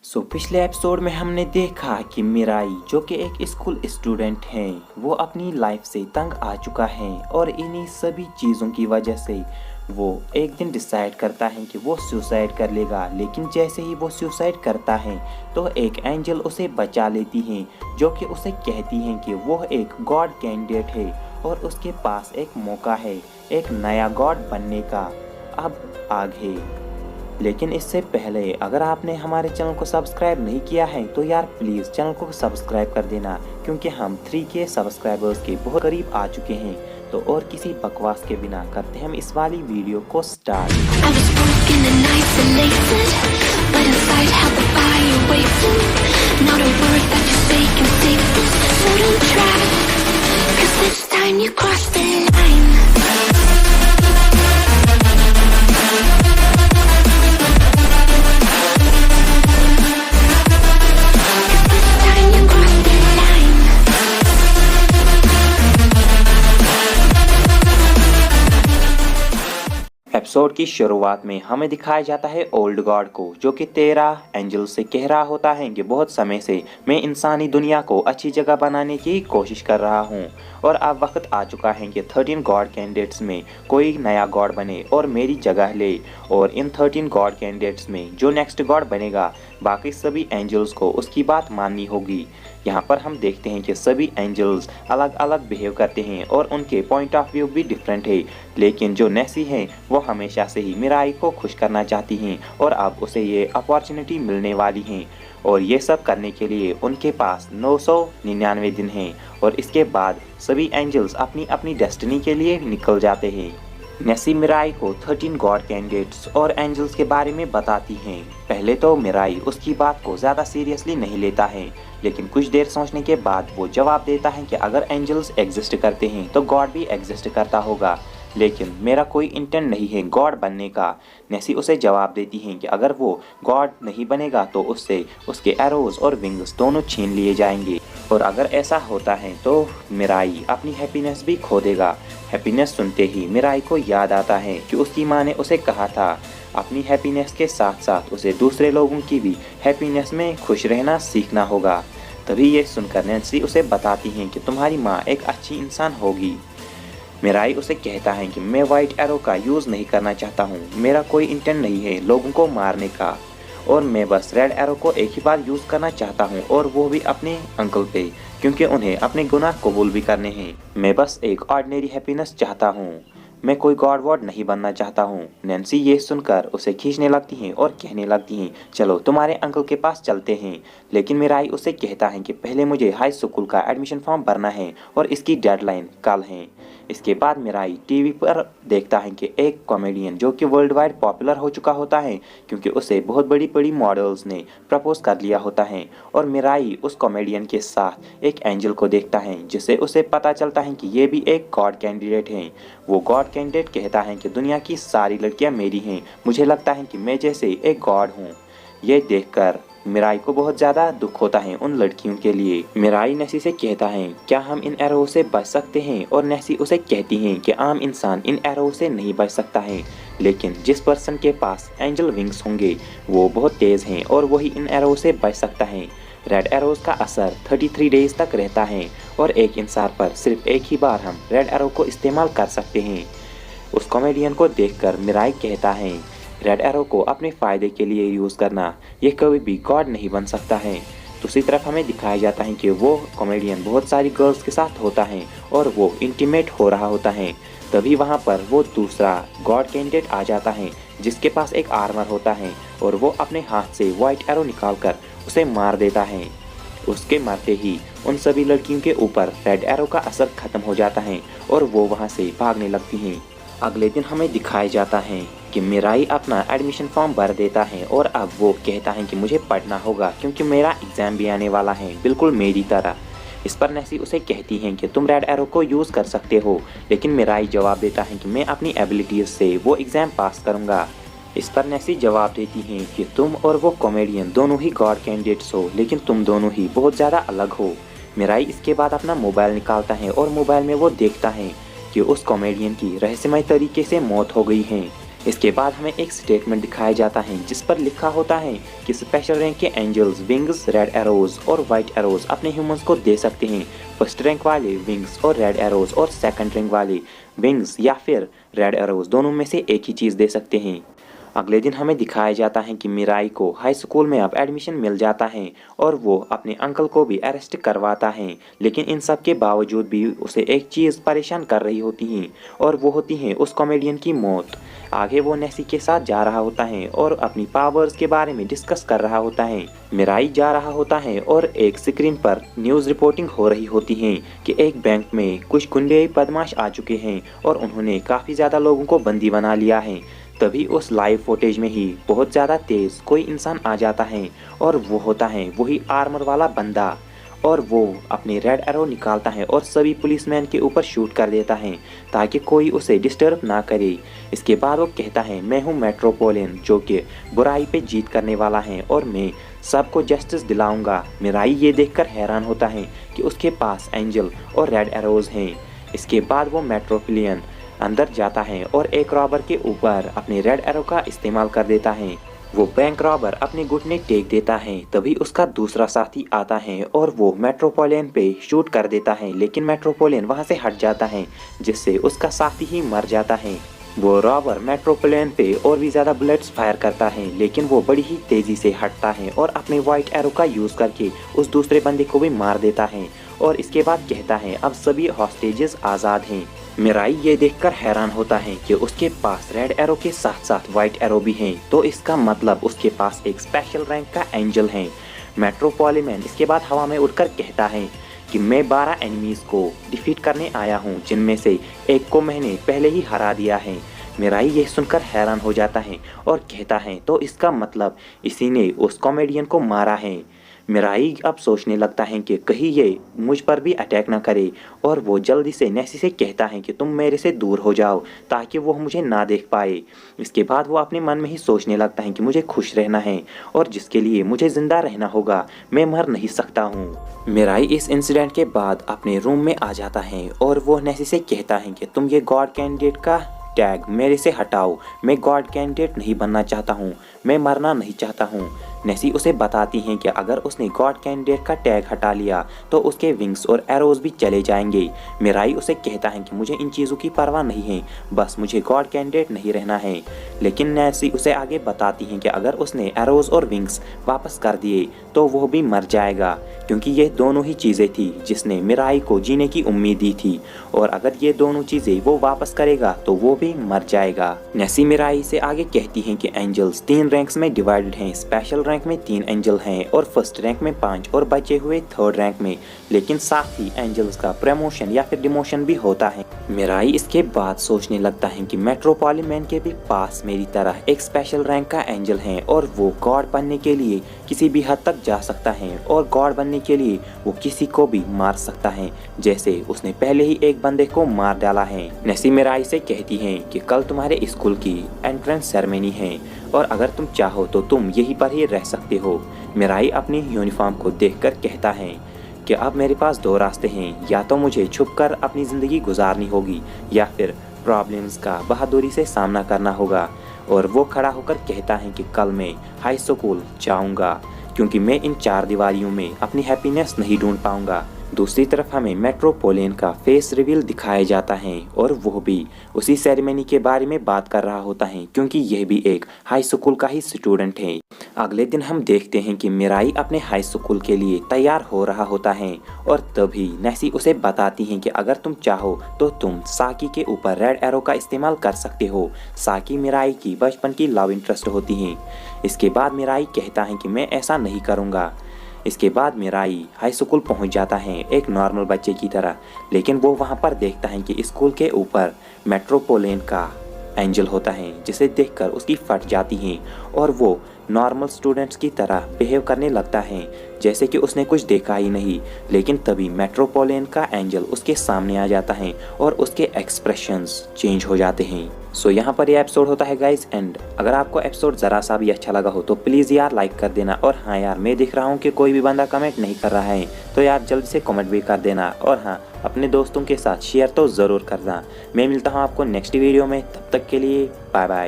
पिछले एपिसोड में हमने देखा कि मिराई जो कि एक स्कूल स्टूडेंट है वो अपनी लाइफ से तंग आ चुका है और इन्हीं सभी चीज़ों की वजह से वो एक दिन डिसाइड करता है कि वो सुसाइड कर लेगा। लेकिन जैसे ही वो सुसाइड करता है तो एक एंजल उसे बचा लेती है जो कि उसे कहती है कि वो एक गॉड कैंडिडेट है और उसके पास एक मौका है एक नया गॉड बनने का। अब आगे, लेकिन इससे पहले अगर आपने हमारे चैनल को सब्सक्राइब नहीं किया है तो यार प्लीज़ चैनल को सब्सक्राइब कर देना, क्योंकि हम 3K सब्सक्राइबर्स के बहुत करीब आ चुके हैं। तो और किसी बकवास के बिना करते हैं हम इस वाली वीडियो को स्टार्ट। एपिसोड की शुरुआत में हमें दिखाया जाता है ओल्ड गॉड को जो कि 13 एंजल से कह रहा होता है कि बहुत समय से मैं इंसानी दुनिया को अच्छी जगह बनाने की कोशिश कर रहा हूँ और अब वक्त आ चुका है कि 13 गॉड कैंडिडेट्स में कोई नया गॉड बने और मेरी जगह ले। और इन 13 गॉड कैंडिडेट्स में जो नेक्स्ट गॉड बनेगा बाकी सभी एंजल्स को उसकी बात माननी होगी। यहाँ पर हम देखते हैं कि सभी एंजल्स अलग अलग बिहेव करते हैं और उनके पॉइंट ऑफ व्यू भी डिफरेंट है, लेकिन जो नेसी हैं वो हमेशा से ही मिराई को खुश करना चाहती हैं और अब उसे ये अपॉर्चुनिटी मिलने वाली हैं और ये सब करने के लिए उनके पास 999 दिन हैं और इसके बाद सभी एंजल्स अपनी अपनी डेस्टिनी के लिए निकल जाते हैं। नेसी मिराई को 13 गॉड कैंडिडेट्स और एंजल्स के बारे में बताती हैं। पहले तो मिराई उसकी बात को ज़्यादा सीरियसली नहीं लेता है, लेकिन कुछ देर सोचने के बाद वो जवाब देता है कि अगर एंजल्स एग्जिस्ट करते हैं तो गॉड भी एग्जिस्ट करता होगा, लेकिन मेरा कोई इंटेंट नहीं है गॉड बनने का। नेसी उसे जवाब देती हैं कि अगर वो गॉड नहीं बनेगा तो उससे उसके एरोज और विंग्स दोनों छीन लिए जाएंगे और अगर ऐसा होता है तो मिराई अपनी हैप्पीनेस भी खो देगा। हैप्पीनेस सुनते ही मिराई को याद आता है कि उसकी माँ ने उसे कहा था अपनी हैप्पीनेस के साथ साथ उसे दूसरे लोगों की भी हैप्पीनेस में खुश रहना सीखना होगा। तभी ये सुनकर नैन्सी उसे बताती हैं कि तुम्हारी माँ एक अच्छी इंसान होगी। मिराई उसे कहता है कि मैं वाइट एरो का यूज़ नहीं करना चाहता हूँ, मेरा कोई इंटेंट नहीं है लोगों को मारने का और मैं बस रेड एरो को एक ही बार यूज़ करना चाहता हूँ और वो भी अपने अंकल पे, क्योंकि उन्हें अपने गुनाह कबूल भी करने हैं। मैं बस एक ऑर्डिनरी हैप्पीनेस चाहता हूँ, मैं कोई गॉड वॉड नहीं बनना चाहता हूँ। नैन्सी ये सुनकर उसे खींचने लगती हैं और कहने लगती हैं चलो तुम्हारे अंकल के पास चलते हैं, लेकिन मिराई उसे कहता है कि पहले मुझे हाई स्कूल का एडमिशन फॉर्म भरना है और इसकी डेडलाइन कल है। इसके बाद मिराई टीवी पर देखता है कि एक कॉमेडियन जो कि वर्ल्ड वाइड पॉपुलर हो चुका होता है क्योंकि उसे बहुत बड़ी बड़ी मॉडल्स ने प्रपोज कर लिया होता है और मिराई उस कॉमेडियन के साथ एक एंजल को देखता है जिससे उसे पता चलता है कि ये भी एक गॉड कैंडिडेट हैं। वो गॉड कैंडिडेट कहता है कि दुनिया की सारी लड़कियां मेरी हैं, मुझे लगता है कि मैं जैसे एक गॉड हूँ। ये देखकर मिराई को बहुत ज़्यादा दुख होता है उन लड़कियों के लिए। मिराई नेसी से कहता है क्या हम इन एरो से बच सकते हैं और नेसी उसे कहती हैं कि आम इंसान इन एरो से नहीं बच सकता है, लेकिन जिस पर्सन के पास एंजल विंग्स होंगे वो बहुत तेज़ हैं और वही इन एरो से बच सकता है। रेड एरोज का असर 33 डेज तक रहता है और एक इंसान पर सिर्फ एक ही बार हम रेड एरो को इस्तेमाल कर सकते हैं। उस कॉमेडियन को देखकर मिराई कहता है रेड एरो को अपने फ़ायदे के लिए यूज़ करना, ये कभी भी गॉड नहीं बन सकता है। दूसरी तरफ हमें दिखाया जाता है कि वो कॉमेडियन बहुत सारी गर्ल्स के साथ होता है और वो इंटीमेट हो रहा होता है। तभी वहाँ पर वो दूसरा गॉड कैंडिडेट आ जाता है जिसके पास एक आर्मर होता है और वो अपने हाथ से वाइट एरो निकाल कर उसे मार देता है। उसके मारते ही उन सभी लड़कियों के ऊपर रेड एरो का असर खत्म हो जाता है और वो वहाँ से भागने लगती हैं। अगले दिन हमें दिखाया जाता है कि मिराई अपना एडमिशन फॉर्म भर देता है और अब वो कहता है कि मुझे पढ़ना होगा क्योंकि मेरा एग्ज़ाम भी आने वाला है बिल्कुल मेरी तरह। इस पर नेसी उसे कहती हैं कि तुम रेड एरो को यूज़ कर सकते हो, लेकिन मिराई जवाब देता है कि मैं अपनी एबिलिटीज़ से वो एग्ज़ाम पास करूँगा। इस पर नेसी जवाब देती हैं कि तुम और वो कॉमेडियन दोनों ही गॉड कैंडिडेट्स हो, लेकिन तुम दोनों ही बहुत ज़्यादा अलग हो। मिराई इसके बाद अपना मोबाइल निकालता है और मोबाइल में वो देखता है कि उस कॉमेडियन की रहस्यमय तरीके से मौत हो गई है। इसके बाद हमें एक स्टेटमेंट दिखाया जाता है जिस पर लिखा होता है कि स्पेशल रैंक के एंजल्स विंग्स, रेड एरोज और व्हाइट एरोज अपने ह्यूमंस को दे सकते हैं। फर्स्ट रैंक वाले विंग्स और रेड एरोज और सेकंड रैंक वाले विंग्स या फिर रेड एरोज दोनों में से एक ही चीज़ दे सकते हैं। अगले दिन हमें दिखाया जाता है कि मिराई को हाई स्कूल में अब एडमिशन मिल जाता है और वो अपने अंकल को भी अरेस्ट करवाता है, लेकिन इन सब के बावजूद भी उसे एक चीज़ परेशान कर रही होती है और वो होती है उस कॉमेडियन की मौत। आगे वो नेसी के साथ जा रहा होता है और अपनी पावर्स के बारे में डिस्कस कर रहा होता है। मिराई जा रहा होता है और एक स्क्रीन पर न्यूज़ रिपोर्टिंग हो रही होती है कि एक बैंक में कुछ गुंडे बदमाश आ चुके हैं और उन्होंने काफ़ी ज़्यादा लोगों को बंदी बना लिया है। तभी उस लाइव फुटेज में ही बहुत ज़्यादा तेज़ कोई इंसान आ जाता है और वो होता है वही आर्मर वाला बंदा, और वो अपने रेड एरो निकालता है और सभी पुलिसमैन के ऊपर शूट कर देता है ताकि कोई उसे डिस्टर्ब ना करे। इसके बाद वो कहता है मैं हूँ मेट्रोपोलियन जो कि बुराई पे जीत करने वाला है और मैं सबको जस्टिस दिलाऊंगा। मिराई ये देखकर हैरान होता है कि उसके पास एंजल और रेड एरोज हैं। इसके बाद वो मेट्रोपोलियन अंदर जाता है और एक रॉबर के ऊपर अपने रेड एरो का इस्तेमाल कर देता है। वो बैंक रॉबर अपने घुटने टेक देता है। तभी उसका दूसरा साथी आता है और वो मेट्रोपोलियन पे शूट कर देता है, लेकिन मेट्रोपोलियन वहां से हट जाता है जिससे उसका साथी ही मर जाता है। वो रॉबर मेट्रोपोलियन पे और भी ज़्यादा बुलेट्स फायर करता है, लेकिन वो बड़ी ही तेज़ी से हटता है और अपने वाइट एरो का यूज़ करके उस दूसरे बंदे को भी मार देता है और इसके बाद कहता है अब सभी हॉस्टेजेस आज़ाद हैं। मिराई ये देखकर हैरान होता है कि उसके पास रेड एरो के साथ साथ व्हाइट एरो भी हैं, तो इसका मतलब उसके पास एक स्पेशल रैंक का एंजल है। मेट्रोपोलियन इसके बाद हवा में उड़कर कहता है कि मैं 12 एनिमीज को डिफीट करने आया हूँ, जिनमें से एक को मैंने पहले ही हरा दिया है। मिराई ये सुनकर हैरान हो जाता है और कहता है तो इसका मतलब इसी ने उस कॉमेडियन को मारा है। मिराई अब सोचने लगता है कि कहीं ये मुझ पर भी अटैक ना करे और वो जल्दी से नेसी से कहता है कि तुम मेरे से दूर हो जाओ ताकि वो मुझे ना देख पाए। इसके बाद वो अपने मन में ही सोचने लगता है कि मुझे खुश रहना है और जिसके लिए मुझे ज़िंदा रहना होगा, मैं मर नहीं सकता हूँ। मिराई इस इंसिडेंट के बाद अपने रूम में आ जाता है और वो नेसी से कहता है कि तुम ये गॉड कैंडिडेट का टैग मेरे से हटाओ, मैं गॉड कैंडिडेट नहीं बनना चाहता हूँ, मैं मरना नहीं चाहता हूँ। नेसी उसे बताती हैं कि अगर उसने गॉड कैंडिडेट का टैग हटा लिया तो उसके विंग्स और एरोज भी चले जाएंगे। मिराई उसे कहता है कि मुझे इन चीज़ों की परवाह नहीं है, बस मुझे गॉड कैंडिडेट नहीं रहना है। लेकिन नेसी उसे आगे बताती हैं कि अगर उसने एरोज और विंग्स वापस कर दिए तो वो भी मर जाएगा, क्योंकि ये दोनों ही चीज़ें थी जिसने मिराई को जीने की उम्मीद दी थी, और अगर ये दोनों चीज़ें वो वापस करेगा तो वो भी मर जाएगा। नेसी मिराई से आगे कहती हैं कि एंजल्स 3 रैंक्स में डिवाइडेड हैं। स्पेशल रैंक में 3 एंजल हैं और फर्स्ट रैंक में 5 और बचे हुए थर्ड रैंक में, लेकिन साथ ही एंजल्स का प्रमोशन या फिर डिमोशन भी होता है। मिराई इसके बाद सोचने लगता है कि मेट्रोपोलियन के भी पास मेरी तरह एक स्पेशल रैंक का एंजल है और वो गॉड बनने के लिए किसी भी हद तक जा सकता है और गॉड बनने के लिए वो किसी को भी मार सकता है, जैसे उसने पहले ही एक बंदे को मार डाला है। नेसी मिराई से कहती हैं कि कल तुम्हारे स्कूल की एंट्रेंस सेरेमनी है और अगर तुम चाहो तो तुम यहीं पर ही रह सकते हो। मिराई अपनी यूनिफॉर्म को देखकर कहता है कि अब मेरे पास 2 रास्ते हैं, या तो मुझे छुपकर अपनी ज़िंदगी गुजारनी होगी या फिर प्रॉब्लम्स का बहादुरी से सामना करना होगा। और वो खड़ा होकर कहता है कि कल मैं हाई स्कूल जाऊंगा क्योंकि मैं इन 4 दीवारियों में अपनी हैप्पीनेस नहीं ढूंढ पाऊंगा। दूसरी तरफ हमें मेट्रोपोलियन का फेस रिवील दिखाया जाता है और वो भी उसी सेरेमनी के बारे में बात कर रहा होता है, क्योंकि यह भी एक हाई स्कूल का ही स्टूडेंट है। अगले दिन हम देखते हैं कि मिराई अपने हाई स्कूल के लिए तैयार हो रहा होता है और तभी नेसी उसे बताती हैं कि अगर तुम चाहो तो तुम साकी के ऊपर रेड एरो का इस्तेमाल कर सकते हो। साकी मिराई की बचपन की लव इंटरेस्ट होती हैं। इसके बाद मिराई कहता है कि मैं ऐसा नहीं करूँगा। इसके बाद मिराई हाई स्कूल पहुंच जाता है एक नॉर्मल बच्चे की तरह, लेकिन वो वहां पर देखता है कि स्कूल के ऊपर मेट्रोपोलियन का एंजल होता है, जिसे देखकर उसकी फट जाती है और वो नॉर्मल स्टूडेंट्स की तरह बिहेव करने लगता है जैसे कि उसने कुछ देखा ही नहीं। लेकिन तभी मेट्रोपोलियन का एंजल उसके सामने आ जाता है और उसके एक्सप्रेशंस चेंज हो जाते हैं। सो यहाँ पर ये एपिसोड होता है गाइज एंड। अगर आपको एपिसोड ज़रा सा भी अच्छा लगा हो तो प्लीज़ यार लाइक कर देना। और हाँ यार, मैं देख रहा हूँ कि कोई भी बंदा कमेंट नहीं कर रहा है, तो यार जल्दी से कमेंट भी कर देना। और हाँ, अपने दोस्तों के साथ शेयर तो ज़रूर करना। मैं मिलता हूँ आपको नेक्स्ट वीडियो में, तब तक के लिए बाय बाय।